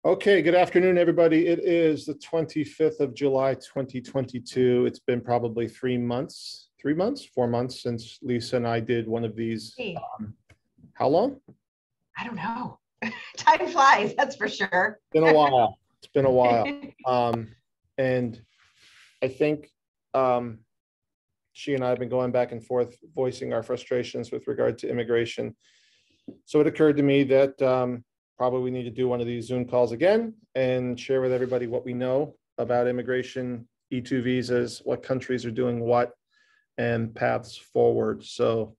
Okay, good afternoon, everybody. It is the 25th of July, 2022. It's been probably 4 months since Lisa and I did one of these. How long? I don't know. Time flies, that's for sure. It's been a while. It's been a while. And I think she and I have been going back and forth, voicing our frustrations with regard to immigration. So it occurred to me that probably we need to do one of these Zoom calls again and share with everybody what we know about immigration, E2 visas, what countries are doing what, and paths forward. So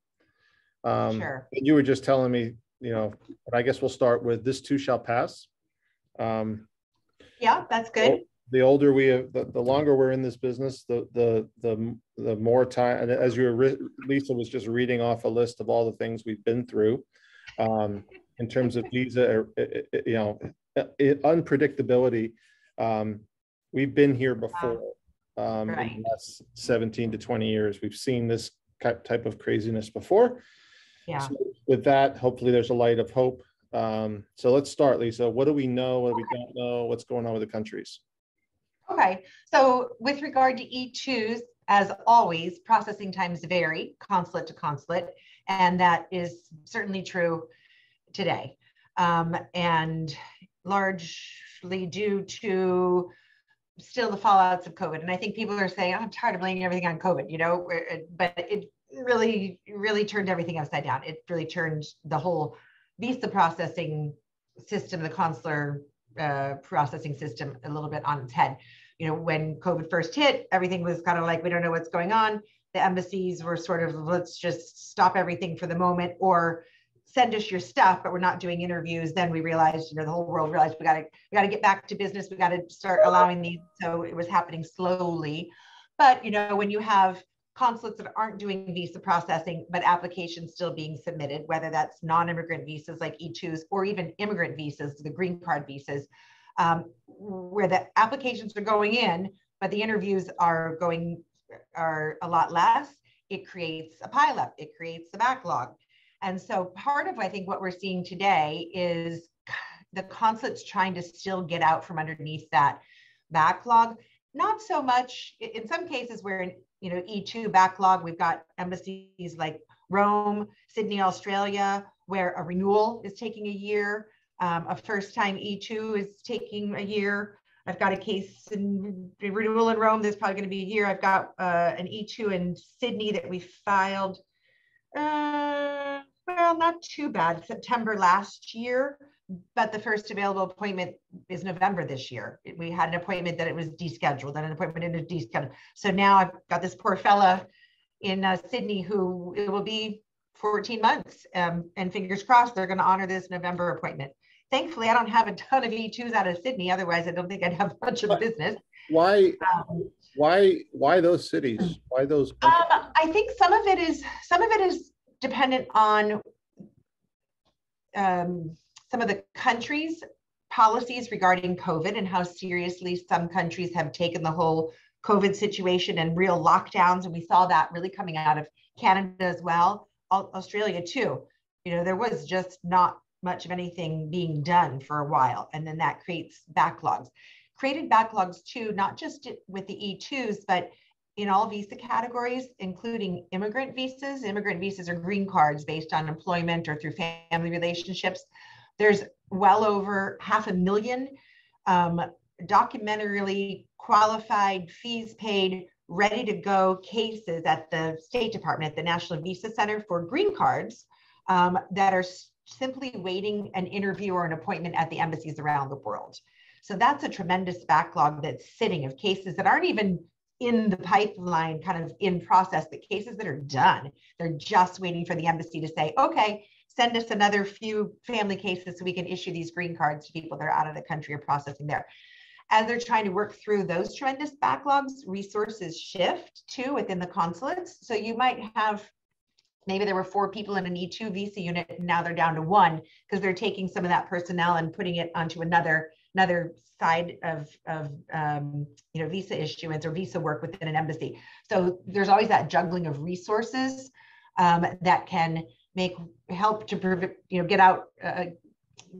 Sure. You were just telling me, but I guess we'll start with this too shall pass. Yeah, that's good. The older we have, the longer we're in this business, the more time. And as Lisa was just reading off a list of all the things we've been through. In terms of visa, unpredictability. We've been here before. Right. In the last 17 to 20 years, we've seen this type of craziness before. Yeah. So with that, hopefully there's a light of hope. So let's start, Lisa. What do we know? What do we don't know? What's going on with the countries? Okay. So with regard to E2s, as always, processing times vary consulate to consulate, and that is certainly true today, and largely due to still the fallouts of COVID. And I think people are saying, I'm tired of blaming everything on COVID, but it really turned everything upside down. It really turned the whole visa processing system, the consular processing system, a little bit on its head. When COVID first hit, everything was kind of like, we don't know what's going on. The embassies were sort of, let's just stop everything for the moment, or send us your stuff, but we're not doing interviews. Then we realized, the whole world realized we got to get back to business. We got to start allowing these. So it was happening slowly. But, when you have consulates that aren't doing visa processing, but applications still being submitted, whether that's non-immigrant visas like E2s or even immigrant visas, the green card visas, where the applications are going in, but the interviews are a lot less, it creates a pileup, it creates a backlog. And so part of, I think, what we're seeing today is the consulates trying to still get out from underneath that backlog. Not so much, in some cases where in E2 backlog, we've got embassies like Rome, Sydney, Australia, where a renewal is taking a year. A first-time E2 is taking a year. I've got a case in renewal in Rome that's probably going to be a year. I've got an E2 in Sydney that we filed. Well, not too bad, September last year, but the first available appointment is November this year. We had an appointment that it was descheduled, and an appointment in a descheduled. So now I've got this poor fella in Sydney who it will be 14 months, and fingers crossed they're going to honor this November appointment. Thankfully, I don't have a ton of E2s out of Sydney. Otherwise, I don't think I'd have much of business. Why those cities? Why those? I think some of it is dependent on some of the countries' policies regarding COVID and how seriously some countries have taken the whole COVID situation and real lockdowns. And we saw that really coming out of Canada as well, Australia too. There was just not much of anything being done for a while. And then that creates backlogs. Created backlogs too, not just with the E2s, but in all visa categories, including immigrant visas. Immigrant visas are green cards based on employment or through family relationships. There's well over 500,000 documentarily qualified, fees paid, ready to go cases at the State Department, at the National Visa Center for green cards that are simply waiting an interview or an appointment at the embassies around the world. So that's a tremendous backlog that's sitting of cases that aren't even in the pipeline, kind of in process, but cases that are done. They're just waiting for the embassy to say, okay, send us another few family cases so we can issue these green cards to people that are out of the country or processing there. As they're trying to work through those tremendous backlogs, resources shift too within the consulates. So you might have, maybe there were 4 people in an E2 visa unit, and now they're down to 1 because they're taking some of that personnel and putting it onto another side of visa issuance or visa work within an embassy. So there's always that juggling of resources that can help to get out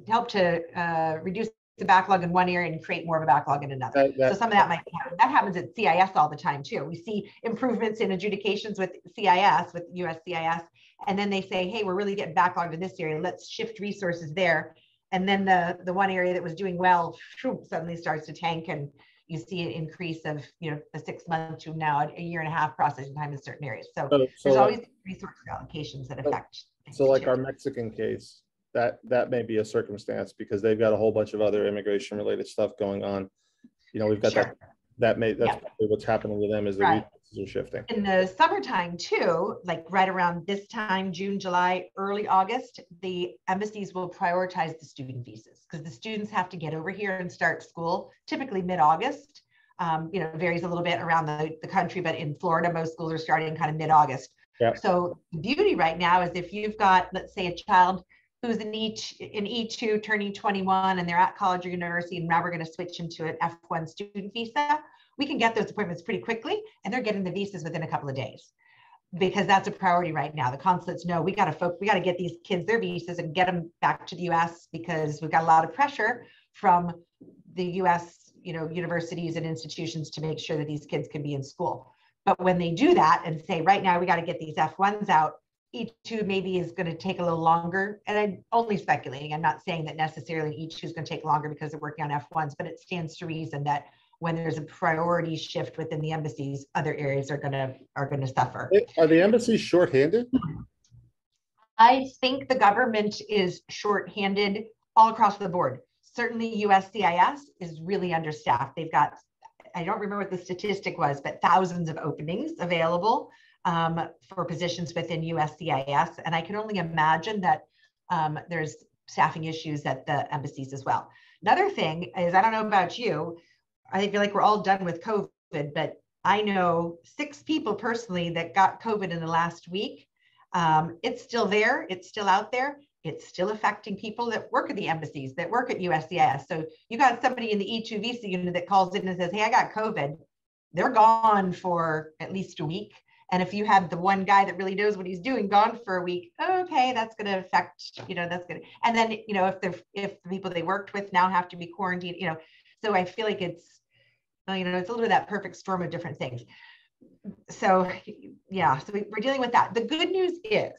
help to reduce the backlog in one area and create more of a backlog in another. So some of that might happen. That happens at CIS all the time too. We see improvements in adjudications with CIS, with USCIS, and then they say, hey, we're really getting backlogged in this area. Let's shift resources there. And then the one area that was doing well suddenly starts to tank, and you see an increase of, you know, a 6 months to now a year and a half processing time in certain areas. So there's always resource allocations that affect. So like our Mexican case, that may be a circumstance because they've got a whole bunch of other immigration related stuff going on. You know, we've got that's probably what's happening with them is the resources are shifting. In the summertime too, like right around this time, June, July, early August, the embassies will prioritize the student visas because the students have to get over here and start school typically mid-August. You know, it varies a little bit around the country, but in Florida, most schools are starting kind of mid-August. Yeah. So the beauty right now is if you've got, let's say, a child who's in E2 turning 21 and they're at college or university, and now we're going to switch into an F1 student visa, we can get those appointments pretty quickly, and they're getting the visas within a couple of days because that's a priority right now. The consulates know we got to get these kids their visas and get them back to the U.S. because we've got a lot of pressure from the U.S. you know, universities and institutions to make sure that these kids can be in school. But when they do that and say, right now we got to get these F1s out, E2 maybe is going to take a little longer, and I'm only speculating. I'm not saying that necessarily E2 is going to take longer because they're working on F1s, but it stands to reason that when there's a priority shift within the embassies, other areas are going to suffer. Are the embassies shorthanded? I think the government is shorthanded all across the board. Certainly USCIS is really understaffed. They've got, I don't remember what the statistic was, but thousands of openings available for positions within USCIS. And I can only imagine that there's staffing issues at the embassies as well. Another thing is, I don't know about you, I feel like we're all done with COVID, but I know 6 people personally that got COVID in the last week. It's still there. It's still out there. It's still affecting people that work at the embassies, that work at USCIS. So you got somebody in the E2 visa unit that calls in and says, hey, I got COVID. They're gone for at least a week. And if you have the one guy that really knows what he's doing gone for a week, okay, that's going to affect, you know, that's going to, and then, you know, if the people they worked with now have to be quarantined, you know, so I feel like it's, you know, it's a little bit of that perfect storm of different things. So yeah, so we're dealing with that. The good news is,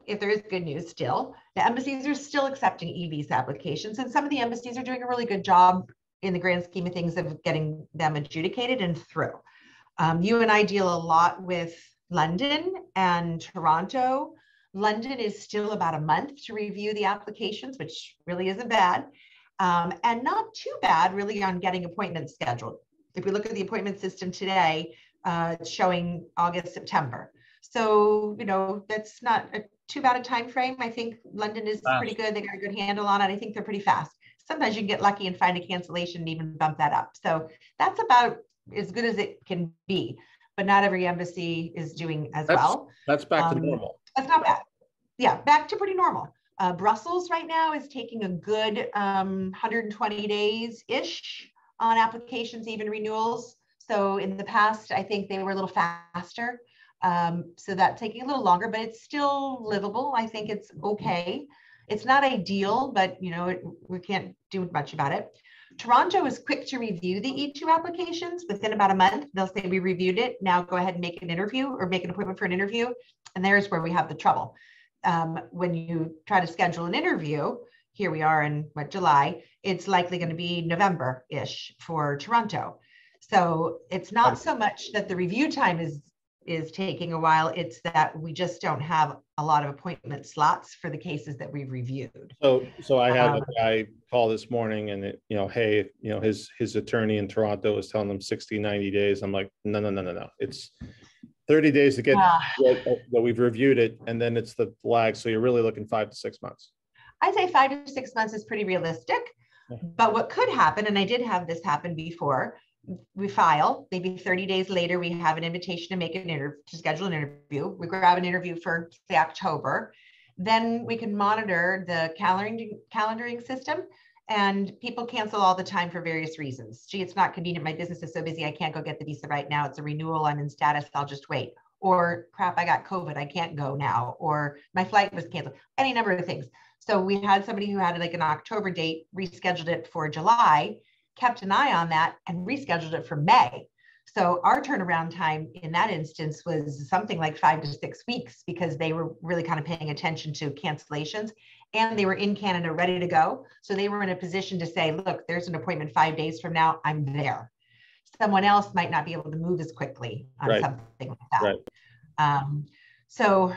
if there is good news still, the embassies are still accepting e-visa applications, and some of the embassies are doing a really good job in the grand scheme of things of getting them adjudicated and through. You and I deal a lot with London and Toronto. London is still about a month to review the applications, which really isn't bad. And not too bad really on getting appointments scheduled. If we look at the appointment system today, it's showing August, September. So, you know, that's not too bad a time frame. I think London is pretty good. They got a good handle on it. I think they're pretty fast. Sometimes you can get lucky and find a cancellation and even bump that up. So that's about as good as it can be, but not every embassy is doing as well. That's back to normal. That's not bad. Yeah, back to pretty normal. Brussels right now is taking a good 120 days-ish on applications, even renewals. So in the past, I think they were a little faster. So that's taking a little longer, but it's still livable. I think it's okay. It's not ideal, but you know, we can't do much about it. Toronto is quick to review the E2 applications within about a month. They'll say we reviewed it. Now go ahead and make an interview or make an appointment for an interview. And there's where we have the trouble. When you try to schedule an interview, here we are in July, it's likely going to be November-ish for Toronto. So it's not so much that the review time is taking a while, it's that we just don't have a lot of appointment slots for the cases that we've reviewed. So I had a guy call this morning and it, you know, hey, you know, his attorney in Toronto was telling him 60, 90 days. I'm like, no. It's 30 days to get that we've reviewed it. And then it's the lag. So you're really looking 5 to 6 months. I'd say 5 to 6 months is pretty realistic, but what could happen, and I did have this happen before, we file, maybe 30 days later, we have an invitation to make an interview, to schedule an interview. We grab an interview for say October. Then we can monitor the calendaring system, and people cancel all the time for various reasons. Gee, it's not convenient. My business is so busy. I can't go get the visa right now. It's a renewal. I'm in status. I'll just wait. Or crap, I got COVID. I can't go now. Or my flight was canceled. Any number of things. So we had somebody who had like an October date, rescheduled it for July, kept an eye on that and rescheduled it for May. So our turnaround time in that instance was something like 5 to 6 weeks, because they were really kind of paying attention to cancellations, and they were in Canada ready to go. So they were in a position to say, look, there's an appointment 5 days from now, I'm there. Someone else might not be able to move as quickly on Right. something like that. Right. So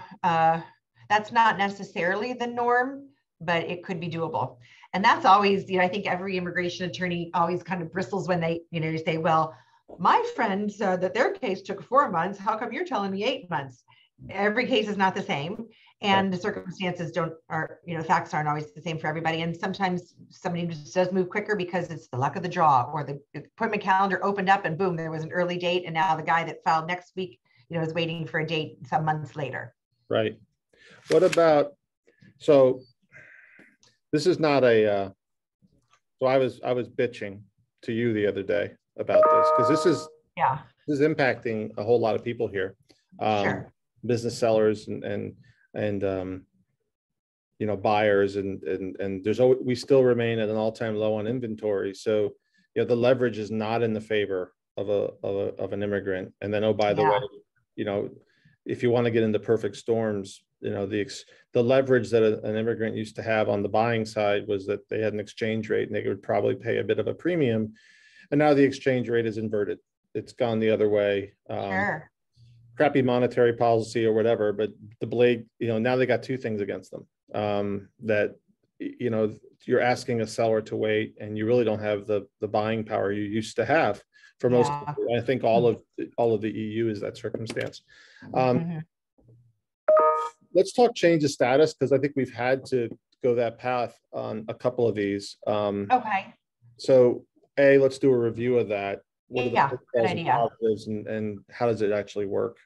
that's not necessarily the norm, but it could be doable. And that's always, I think every immigration attorney always kind of bristles when they, say, well, my friend said that their case took 4 months. How come you're telling me 8 months? Every case is not the same. And the circumstances facts aren't always the same for everybody. And sometimes somebody just does move quicker because it's the luck of the draw, or the appointment calendar opened up and boom, there was an early date. And now the guy that filed next week, is waiting for a date some months later. Right. What about, so this is not a, so I was bitching to you the other day about this, because this is impacting a whole lot of people here. Sure. Business sellers and buyers, and there's always, we still remain at an all-time low on inventory. So, the leverage is not in the favor of an immigrant. And then, oh, by the way, if you want to get into perfect storms, the leverage that an immigrant used to have on the buying side was that they had an exchange rate and they would probably pay a bit of a premium. And now the exchange rate is inverted. It's gone the other way. Sure. Crappy monetary policy or whatever, but the blade, now they got two things against them. That, you're asking a seller to wait, and you really don't have the buying power you used to have for most. I think all of the EU is that circumstance. Let's talk change of status, because I think we've had to go that path on a couple of these. Okay. So let's do a review of that. What are the good idea. positives, and how does it actually work?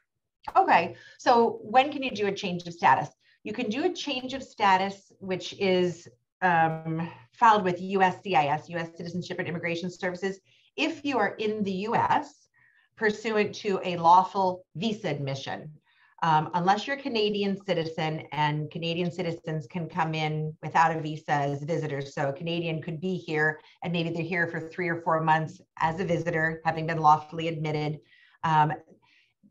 Okay. So when can you do a change of status? You can do a change of status, which is filed with USCIS, U.S. Citizenship and Immigration Services, if you are in the U.S. pursuant to a lawful visa admission. Unless you're a Canadian citizen, and Canadian citizens can come in without a visa as visitors. So a Canadian could be here, and maybe they're here for 3 or 4 months as a visitor, having been lawfully admitted.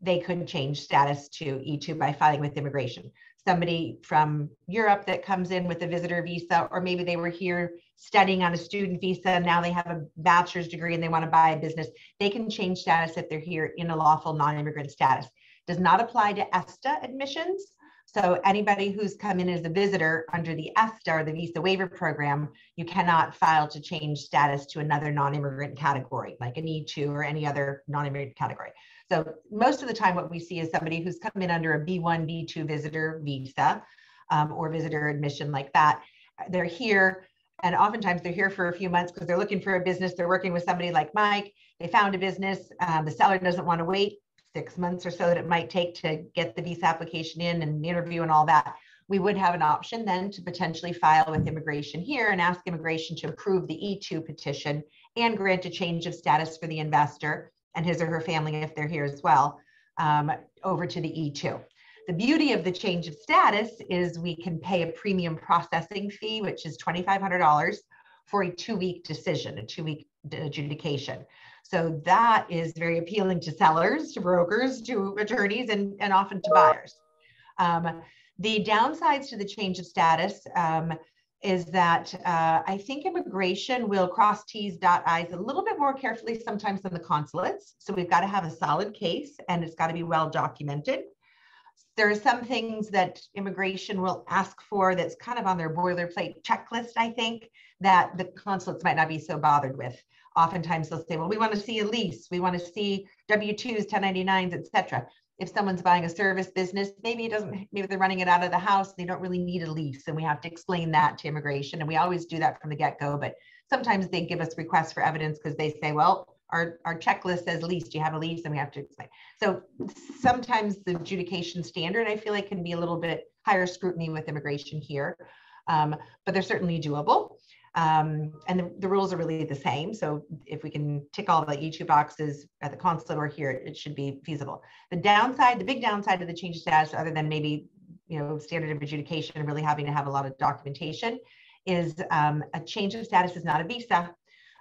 They could change status to E2 by filing with immigration. Somebody from Europe that comes in with a visitor visa, or maybe they were here studying on a student visa, and now they have a bachelor's degree and they want to buy a business, they can change status if they're here in a lawful non-immigrant status. Does not apply to ESTA admissions. So anybody who's come in as a visitor under the ESTA, or the Visa Waiver Program, you cannot file to change status to another non-immigrant category, like an E2 or any other non-immigrant category. So most of the time what we see is somebody who's come in under a B1, B2 visitor visa or visitor admission like that. They're here, and oftentimes they're here for a few months because they're looking for a business. They're working with somebody like Mike. They found a business. The seller doesn't want to wait 6 months or so that it might take to get the visa application in and the interview and all that. We would have an option then to potentially file with immigration here and ask immigration to approve the E2 petition and grant a change of status for the investor and his or her family, if they're here as well, over to the E2. The beauty of the change of status is we can pay a premium processing fee, which is $2,500 for a 2-week decision, a 2-week adjudication. So that is very appealing to sellers, to brokers, to attorneys, and often to buyers. The downsides to the change of status is that I think immigration will cross T's, dot I's a little bit more carefully sometimes than the consulates. So we've got to have a solid case, and it's got to be well documented. There are some things that immigration will ask for that's kind of on their boilerplate checklist, I think, that the consulates might not be so bothered with. Oftentimes they'll say, well, we want to see a lease, we want to see W-2s, 1099s, etc. If someone's buying a service business, maybe they're running it out of the house, they don't really need a lease, and we have to explain that to immigration. And we always do that from the get-go, but sometimes they give us requests for evidence because they say, well, our checklist says lease, do you have a lease? And we have to explain. So sometimes the adjudication standard, I feel like, can be a little bit higher scrutiny with immigration here, but they're certainly doable. And the rules are really the same. So if we can tick all the E2 boxes at the consulate or here, it should be feasible. The big downside of the change of status, other than maybe standard of adjudication and really having to have a lot of documentation, is a change of status is not a visa.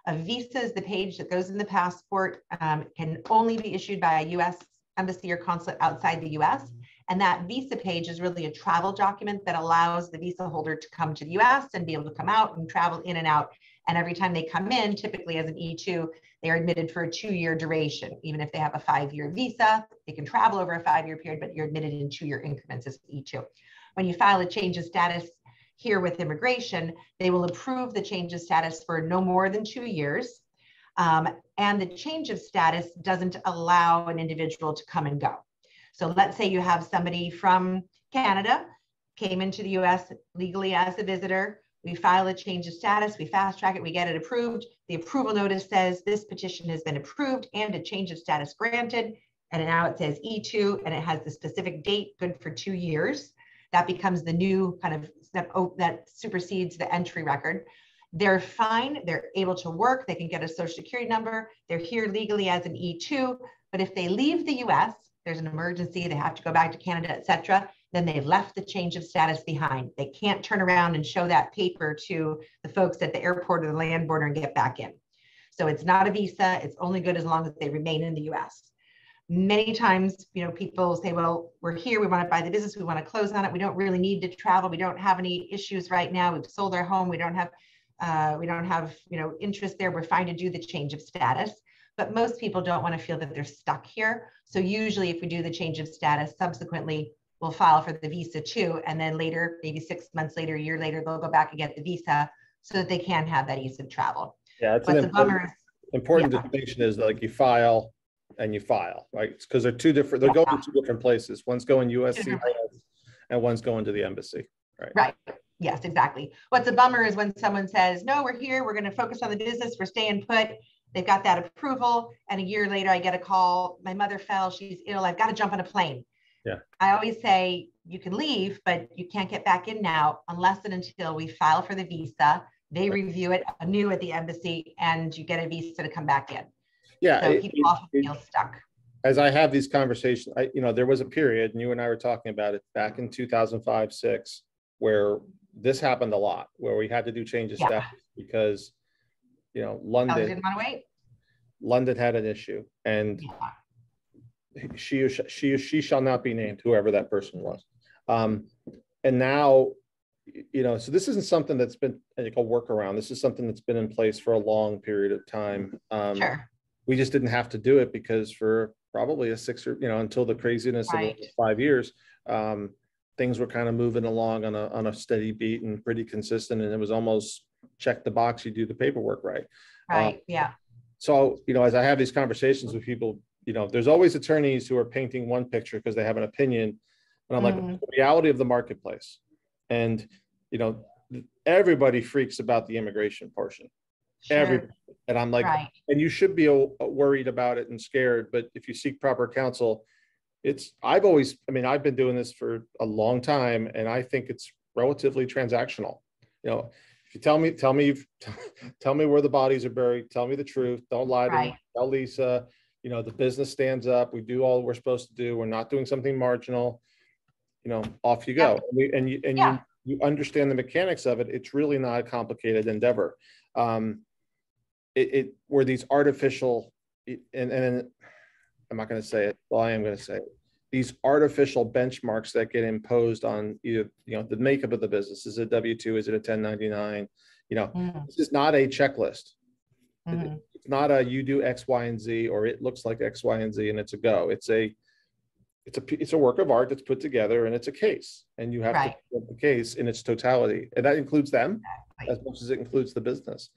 A visa is the page that goes in the passport, can only be issued by a U.S. embassy or consulate outside the U.S. And that visa page is really a travel document that allows the visa holder to come to the U.S. and be able to come out and travel in and out. And every time they come in, typically as an E2, they are admitted for a 2-year duration. Even if they have a 5-year visa, they can travel over a 5-year period, but you're admitted in 2-year increments as E2. When you file a change of status here with immigration, they will approve the change of status for no more than 2 years. And the change of status doesn't allow an individual to come and go. So let's say you have somebody from Canada, came into the US legally as a visitor. We file a change of status, we fast track it, we get it approved. The approval notice says this petition has been approved and a change of status granted. And now it says E2 and it has the specific date, good for 2 years. That becomes the new kind of step that supersedes the entry record. They're fine, they're able to work, they can get a social security number, they're here legally as an E2, but if they leave the US, there's an emergency, they have to go back to Canada, etc., then they've left the change of status behind. They can't turn around and show that paper to the folks at the airport or the land border and get back in. So it's not a visa, it's only good as long as they remain in the US. Many times, people say, well, we're here, we want to buy the business, we want to close on it, we don't really need to travel, we don't have any issues right now, we've sold our home, we don't have interest there, we're fine to do the change of status. But most people don't want to feel that they're stuck here. So usually if we do the change of status, subsequently we'll file for the visa too. And then later, maybe 6 months later, a year later, they'll go back and get the visa so that they can have that ease of travel. Yeah, it's an important distinction is like you file and you file, right? Because they're two different, they're going to 2 different places. One's going USCIS and one's going to the embassy, right? Right. Yes, exactly. What's a bummer is when someone says, no, we're here, we're going to focus on the business, we're staying put. They've got that approval. And a year later, I get a call. My mother fell. She's ill. I've got to jump on a plane. Yeah. I always say you can leave, but you can't get back in now unless and until we file for the visa. They review it anew at the embassy and you get a visa to come back in. Yeah. So people often feel stuck. As I have these conversations, there was a period, and you and I were talking about it back in 2005-06, where this happened a lot, where we had to do changes status because London didn't want to wait. London had an issue, and she shall not be named, whoever that person was. And now, so this isn't something that's been a workaround. This is something that's been in place for a long period of time. Sure. We just didn't have to do it because for probably a 6 or until the craziness of the 5 years, things were kind of moving along on a steady beat and pretty consistent, and it was almost check the box, you do the paperwork right. Yeah. So, as I have these conversations with people, there's always attorneys who are painting one picture because they have an opinion. And I'm like, the reality of the marketplace. And, everybody freaks about the immigration portion. Sure. Everybody. And I'm like, and you should be worried about it and scared. But if you seek proper counsel, I've been doing this for a long time, and I think it's relatively transactional. If you tell me where the bodies are buried, tell me the truth. Don't lie to me. Tell Lisa, the business stands up. We do all we're supposed to do. We're not doing something marginal. Off you go. And you understand the mechanics of it. It's really not a complicated endeavor. It were these artificial, and I'm not going to say it. Well, I am going to say it. These artificial benchmarks that get imposed on either, the makeup of the business. Is it a W-2? Is it a 1099? This is not a checklist. It's not a you do X, Y, and Z, or it looks like X, Y, and Z, and it's a go. It's a work of art that's put together, and it's a case, and you have to put the case in its totality, and that includes them as much as it includes the business.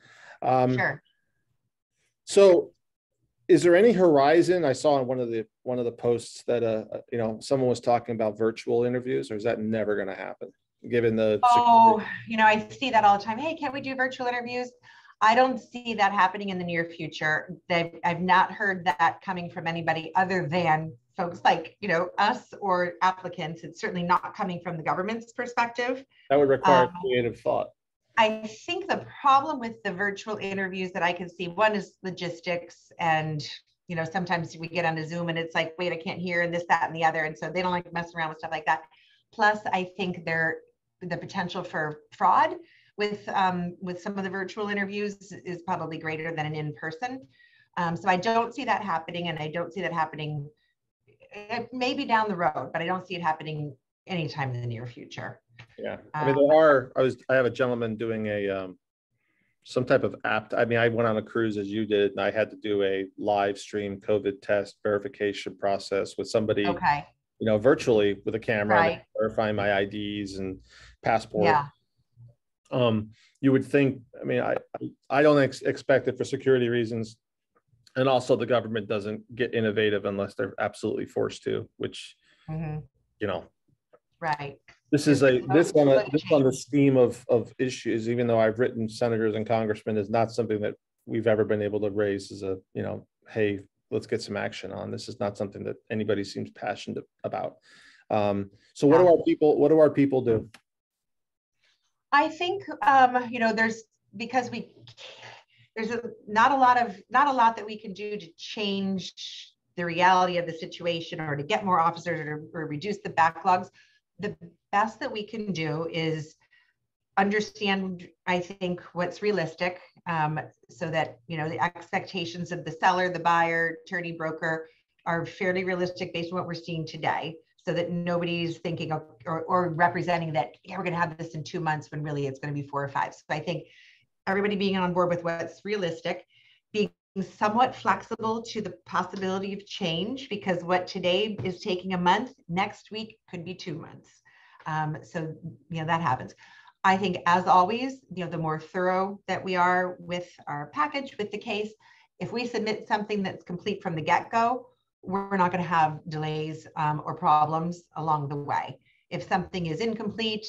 Sure. So, is there any horizon? I saw in one of the posts that someone was talking about virtual interviews, or is that never going to happen given the I see that all the time. Hey, can't we do virtual interviews? I don't see that happening in the near future. I've not heard that coming from anybody other than folks like us or applicants. It's certainly not coming from the government's perspective. That would require creative thought. I think the problem with the virtual interviews that I can see, one is logistics, and sometimes we get on a Zoom and it's like, wait, I can't hear, and this, that, and the other, and so they don't like messing around with stuff like that. Plus, I think the potential for fraud with some of the virtual interviews is probably greater than an in-person. So I don't see that happening, and I don't see that happening maybe down the road, but I don't see it happening anytime in the near future. Yeah, I mean, I have a gentleman doing a some type of app. I mean, I went on a cruise as you did, and I had to do a live stream COVID test verification process with somebody, Okay. Virtually with a camera, Right. verifying my IDs and passport. Yeah. You would think, I mean, I don't expect it for security reasons. And also the government doesn't get innovative unless they're absolutely forced to, which, Right. this is this on the scheme of issues, even though I've written senators and congressmen, is not something that we've ever been able to raise as a, hey, let's get some action on. This is not something that anybody seems passionate about. So what do our people do? I think, there's not a lot that we can do to change the reality of the situation or to get more officers or reduce the backlogs. The best that we can do is understand, I think, what's realistic, so that, the expectations of the seller, the buyer, attorney, broker are fairly realistic based on what we're seeing today, so that nobody's thinking of, or representing that, yeah, we're going to have this in 2 months when really it's going to be 4 or 5. So I think everybody being on board with what's realistic, being somewhat flexible to the possibility of change, because what today is taking a month, next week could be 2 months. So, that happens. I think, as always, the more thorough that we are with our package, with the case, if we submit something that's complete from the get-go, we're not going to have delays or problems along the way. If something is incomplete,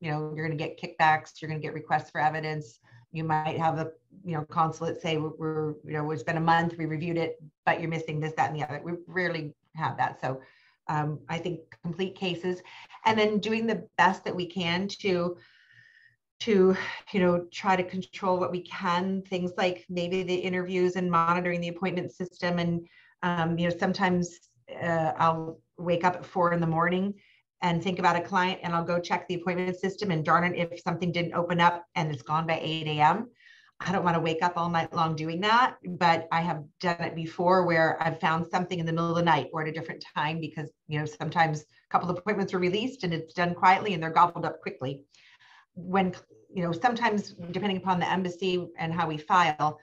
you're going to get kickbacks, you're going to get requests for evidence. You might have a, consulate say, it's been a month, we reviewed it, but you're missing this, that, and the other. We rarely have that. So I think complete cases, and then doing the best that we can to try to control what we can, things like maybe the interviews and monitoring the appointment system. And sometimes I'll wake up at 4 a.m. and think about a client, and I'll go check the appointment system, and darn it, if something didn't open up and it's gone by 8 a.m. I don't want to wake up all night long doing that, but I have done it before where I've found something in the middle of the night or at a different time, because sometimes a couple of appointments are released and it's done quietly and they're gobbled up quickly. When sometimes, depending upon the embassy and how we file,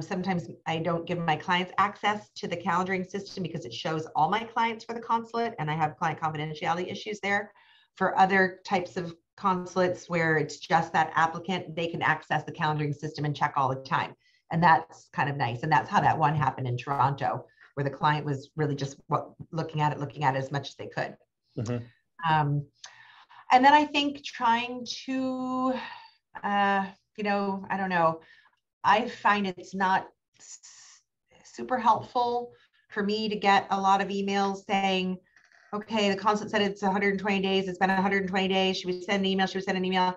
sometimes I don't give my clients access to the calendaring system because it shows all my clients for the consulate, and I have client confidentiality issues there. For other types of consulates where it's just that applicant, they can access the calendaring system and check all the time. And that's kind of nice. And that's how that one happened in Toronto, where the client was really just looking at it as much as they could. Mm-hmm. And then I think trying to, I don't know, I find it's not super helpful for me to get a lot of emails saying, okay, the consulate said it's 120 days. It's been 120 days. Should we send an email? Should we send an email?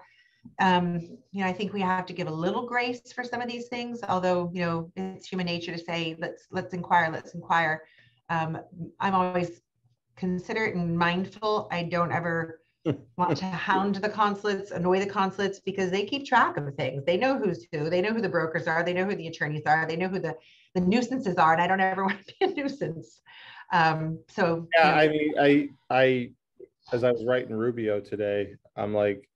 I think we have to give a little grace for some of these things, although, it's human nature to say, let's inquire. I'm always considerate and mindful. I don't ever want to hound the consulates, annoy the consulates, because they keep track of things. They know who's who. They know who the brokers are. They know who the attorneys are. They know who the nuisances are. And I don't ever want to be a nuisance. So yeah, I mean, I as I was writing Rubio today, I'm like,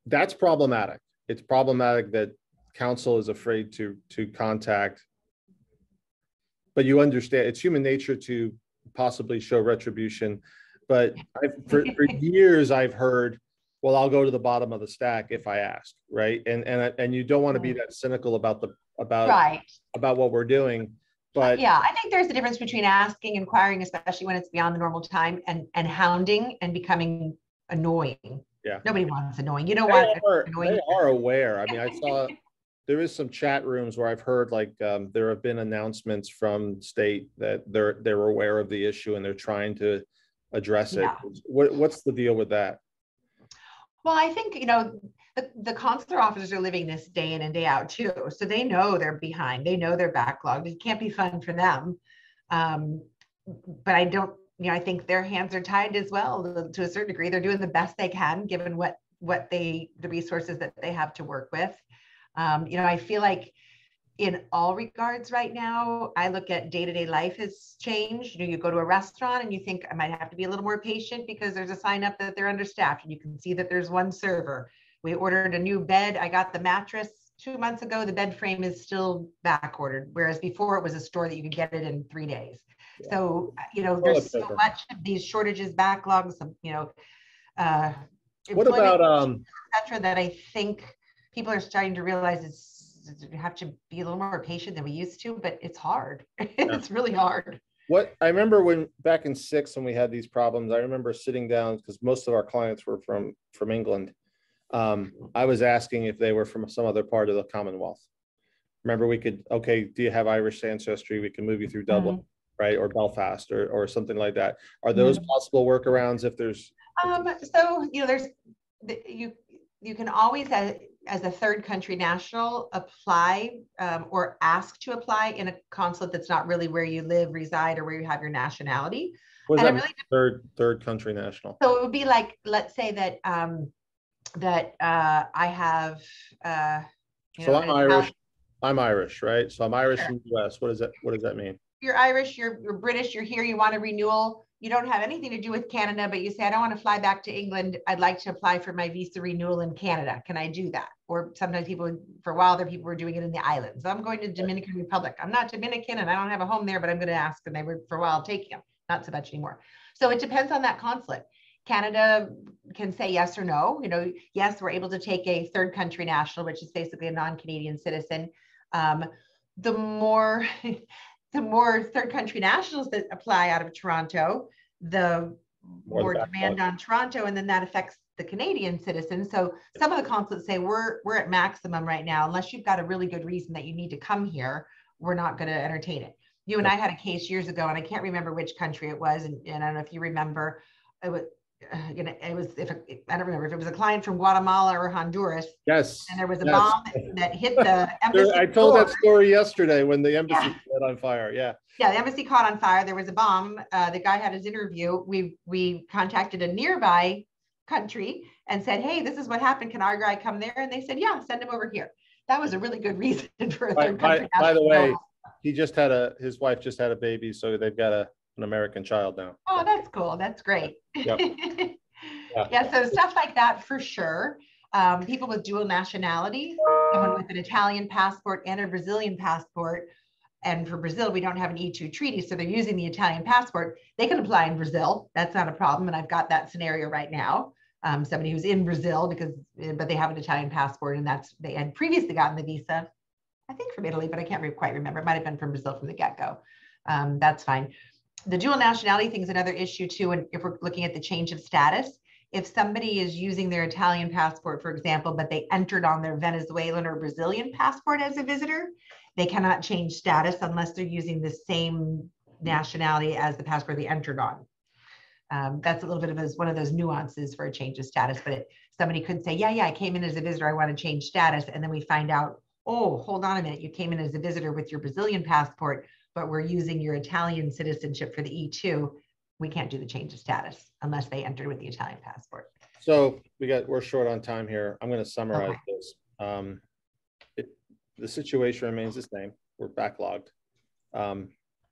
that's problematic. It's problematic that counsel is afraid to contact, but you understand it's human nature to possibly show retribution. But for years I've heard, well, I'll go to the bottom of the stack if I ask, right? And you don't want to be that cynical about what we're doing. But yeah, I think there's a difference between asking, inquiring, especially when it's beyond the normal time, and hounding and becoming annoying. Yeah, nobody wants annoying. You don't want annoying. They are aware. I mean, I saw there is some chat rooms where I've heard there have been announcements from state that they're aware of the issue and they're trying to address it. Yeah. What's the deal with that? Well, I think, the consular officers are living this day in and day out too. So they know they're behind. They know they're backlogged. It can't be fun for them. But I don't, I think their hands are tied as well to a certain degree. They're doing the best they can given the resources that they have to work with. I feel like in all regards right now, I look at day-to-day life has changed. You go to a restaurant and you think I might have to be a little more patient because there's a sign up that they're understaffed and you can see that there's one server. We ordered a new bed. I got the mattress 2 months ago. The bed frame is still back ordered, whereas before it was a store that you could get it in 3 days. Yeah. So, there's so much of these shortages, backlogs, what about, et cetera, that I think people are starting to realize you have to be a little more patient than we used to, but it's hard. It's really hard. What I remember when back in 6, when we had these problems, I remember sitting down because most of our clients were from England. I was asking if they were from some other part of the Commonwealth. Remember, we could, okay, do you have Irish ancestry? We can move you through Dublin, right? Or Belfast or something like that. Are those possible workarounds if there's? So, there's, you can always, as a third country national, apply or ask to apply in a consulate that's not really where you live, reside, or where you have your nationality. What does that mean, third country national? So it would be like, let's say that I have, so I'm Irish, right? So I'm Irish in the US. What does that mean? You're Irish, you're British, you're here, you want a renewal. You don't have anything to do with Canada, but you say, I don't want to fly back to England. I'd like to apply for my visa renewal in Canada. Can I do that? Or sometimes for a while there, people were doing it in the islands. So I'm going to Dominican Republic. I'm not Dominican and I don't have a home there, but I'm going to ask. And they were for a while taking them, not so much anymore. So it depends on that consulate. Canada can say yes or no. Yes, we're able to take a third country national, which is basically a non-Canadian citizen. The more third country nationals that apply out of Toronto, the more demand on Toronto, and then that affects the Canadian citizens. So some of the consulates say we're at maximum right now. Unless you've got a really good reason that you need to come here, we're not going to entertain it. You and I had a case years ago, and I can't remember which country it was, and I don't know if you remember. It was, I don't remember if it was a client from Guatemala or Honduras. Yes. And there was a bomb that hit the embassy. I told that story yesterday when the embassy lit on fire. Yeah. Yeah, the embassy caught on fire. There was a bomb. The guy had his interview. We contacted a nearby country and said, hey, this is what happened. Can our guy come there? And they said, yeah, send him over here. That was a really good reason for a third country. By the way, his wife just had a baby, so they've got an American child now. Oh, that's cool. That's great. Yep. Yeah, so stuff like that for sure. People with dual nationality, someone with an Italian passport and a Brazilian passport. And for Brazil, we don't have an E2 treaty, so they're using the Italian passport. They can apply in Brazil. That's not a problem. And I've got that scenario right now. Somebody who's in Brazil but they have an Italian passport, and they had previously gotten the visa, I think from Italy, but I can't quite remember. It might have been from Brazil from the get-go. That's fine. The dual nationality thing is another issue too. And if we're looking at the change of status, if somebody is using their Italian passport, for example, but they entered on their Venezuelan or Brazilian passport as a visitor, they cannot change status unless they're using the same nationality as the passport they entered on. That's a little bit of one of those nuances for a change of status, but somebody could say, yeah, I came in as a visitor, I want to change status. And then we find out, oh, hold on a minute, you came in as a visitor with your Brazilian passport, but we're using your Italian citizenship for the E2. We can't do the change of status unless they entered with the Italian passport. So we're short on time here. I'm going to summarize this. The situation remains the same. We're backlogged.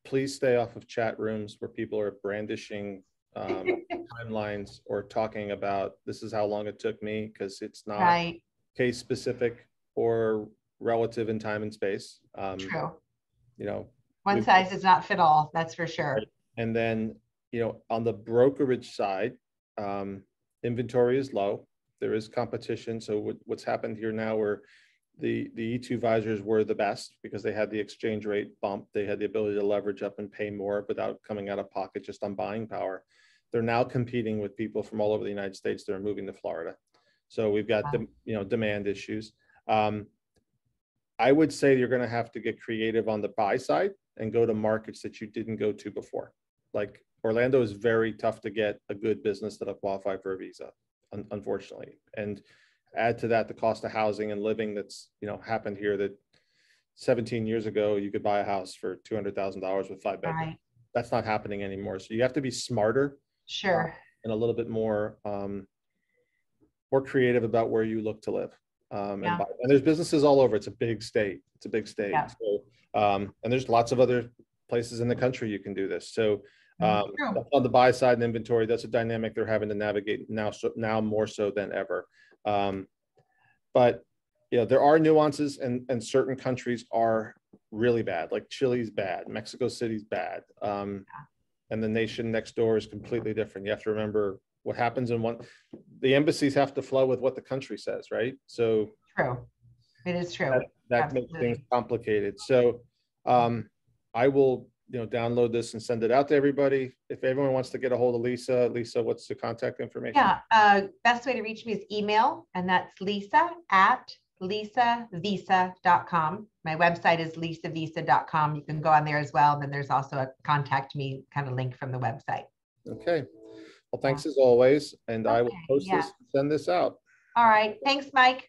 Please stay off of chat rooms where people are brandishing timelines or talking about this is how long it took me, because it's not case specific or relative in time and space. True. One size does not fit all, that's for sure. And then, on the brokerage side, inventory is low. There is competition. So what's happened here now, where the E2 visors were the best because they had the exchange rate bump. They had the ability to leverage up and pay more without coming out of pocket just on buying power. They're now competing with people from all over the United States that are moving to Florida. So we've got demand issues. I would say you're going to have to get creative on the buy side and go to markets that you didn't go to before. Like Orlando is very tough to get a good business that'll qualify for a visa, unfortunately. And add to that the cost of housing and living that's happened here, that 17 years ago you could buy a house for $200,000 with 5 bedrooms. that's not happening anymore. So you have to be smarter Sure. and a little bit more creative about where you look to live. And there's businesses all over. It's a big state. It's a big state. Yeah. So, and there's lots of other places in the country you can do this. So on the buy side and inventory, that's a dynamic they're having to navigate now more so than ever. But there are nuances, and certain countries are really bad. Like Chile's bad, Mexico City's bad, and the nation next door is completely different. You have to remember what happens in one. The embassies have to flow with what the country says, right? So true, it is true. That makes things complicated. So I will download this and send it out to everybody. If everyone wants to get a hold of Lisa, what's the contact information? Yeah, best way to reach me is email, and that's lisa@lisavisa.com. My website is lisavisa.com. You can go on there as well. And then there's also a contact me kind of link from the website. Okay. Well, thanks as always. And I will post this and send this out. All right. Thanks, Mike.